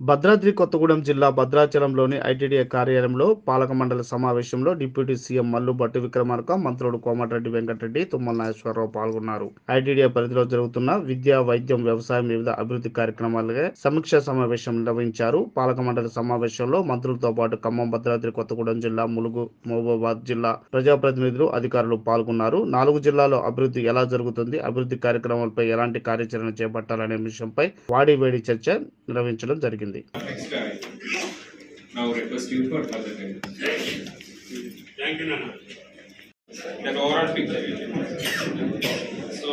భద్రాద్రి కొత్తగూడెం జిల్లా భద్రాచలంలోని ఐటీడీఏ కార్యాలయంలో పాలక మండలి సమావేశంలో డిప్యూటీ సీఎం మల్లు భట్టి విక్రమార్క, మంత్రులు కోమటిరెడ్డి వెంకటరెడ్డి, తుమ్మల నాగేశ్వరరావు పాల్గొన్నారు. ఐటీడీఏ పరిధిలో జరుగుతున్న విద్య, వైద్యం, వ్యవసాయం, వివిధ అభివృద్ధి కార్యక్రమాలపై సమీక్షా సమావేశం నిర్వహించారు. పాలక మండలి సమావేశంలో మంత్రులతో పాటు ఖమ్మం, భద్రాద్రి కొత్తగూడెం జిల్లా, ములుగు, మహబూబాబాద్ జిల్లా ప్రజాప్రతినిధులు, అధికారులు పాల్గొన్నారు. 4 జిల్లాల్లో అభివృద్ధి ఎలా జరుగుతుంది, అభివృద్ధి కార్యక్రమాలపై ఎలాంటి కార్యాచరణ చేపట్టాలనే విషయంపై వాడివేడి చర్చ నిర్వహించడం జరిగింది. Next time, now request you for further guidance. Thank you, Nana. That overall picture. So,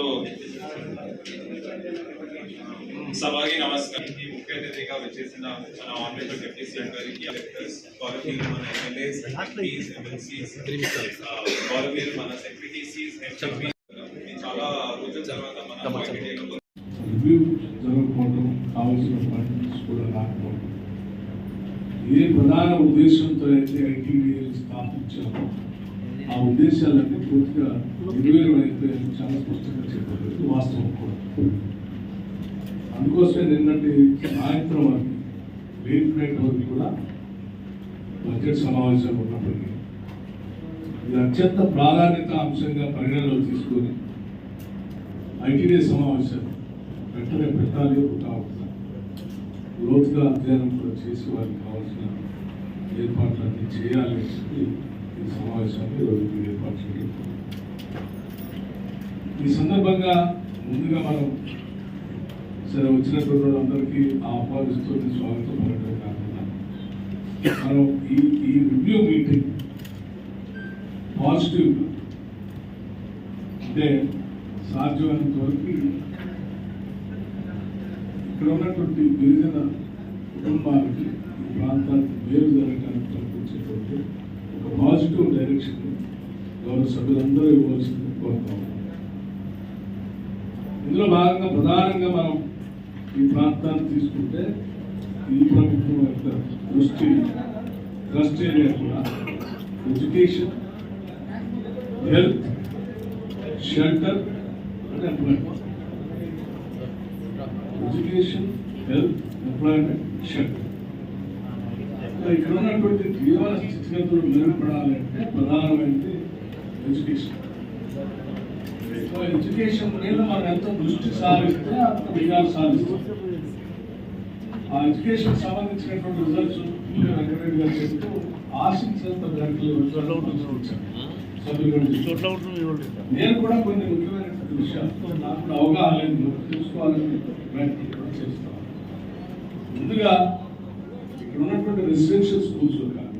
సభకి నమస్కారం. ఈ ముఖ్య అతిథిగా వచ్చేసిన మన ఆనరబుల్ డిప్యూటీ సీఎం గారికి కాలనీ మన ఎమ్మెల్యేస్, ఎంపీస్, ఎమ్మెల్సీస్, కాలనీ మన సెక్రటరీస్, ఎంపీస్ చాలా రోజుల తర్వాత మన రివ్యూ జరగకపోవడం, కావాల్సిన ఫండ్స్ కూడా రాకపోవడం, ఏ ప్రధాన ఉద్దేశంతో అయితే ఐటీడీఏ స్థాపించామో ఆ ఉద్దేశాలన్నీ పూర్తిగా నిర్వీర్యమైపోయాయని చాలా స్పష్టంగా చెప్పలేదు, వాస్తవం కూడా. అందుకోసమే నిన్నటి సాయంత్రం వరకు లేట్ నైట్ వరకు కూడా బడ్జెట్ సమావేశాలు ఉన్నప్పటికీ ఇది అత్యంత ప్రాధాన్యత అంశంగా పరిగణలో తీసుకొని ఐటీడీఏ సమావేశాలు వెంటనే పెట్టాలి, లోతుగా అధ్యయనం కూడా చేసి వారికి కావాల్సిన ఏర్పాట్లన్నీ చేయాలి అని చెప్పి ఈ సమావేశాన్ని ఈరోజు ఏర్పాటు చేయడం. ఈ సందర్భంగా ముందుగా మనం సరే వచ్చినటువంటి వాళ్ళందరికీ ఆహ్వానిస్తూ స్వాగతం పలకడం కాకుండా మనం ఈ రివ్యూ మీటింగ్ పాజిటివ్ అంటే సాధ్యమైనంత వరకు ఇక్కడ ఉన్నటువంటి గిరిజన కుటుంబాలకి ఈ ప్రాంతానికి మేలు జరగడానికి కల్పించేటువంటి ఒక పాజిటివ్ డైరెక్షన్ గౌరవ సభ్యులందరూ ఇవ్వాల్సింది కోరుతాం. ఇందులో భాగంగా ప్రధానంగా మనం ఈ ప్రాంతాన్ని తీసుకుంటే ఈ ప్రభుత్వం యొక్క దృష్టి ట్రస్ట్ ఏరియా కూడా education, health, shelter and employment. Education, health, employment, shelter. ఇక్కడ ఉన్నటువంటి జీవన స్థితిగతులు మెరుగుపడాలంటే ప్రధానమైనది ఎడ్యుకేషన్. ఎడ్యుకేషన్ మీద మనం ఎంత దృష్టి సారిస్తే అంత విజయాలు సాధిస్తాం. ఆ ఎడ్యుకేషన్ సంబంధించినటువంటి రిజల్ట్స్ వెంకటరెడ్డి గారు చెప్తూ ఆశించినంత నేను కూడా కొన్ని ముఖ్యమైనటువంటి విషయాలు నాకు కూడా అవగాహన లేదు, తెలుసుకోవాలని ప్రయత్నం కూడా చేస్తాను. ముందుగా ఇక్కడ ఉన్నటువంటి రెసిడెన్షియల్ స్కూల్స్ కానీ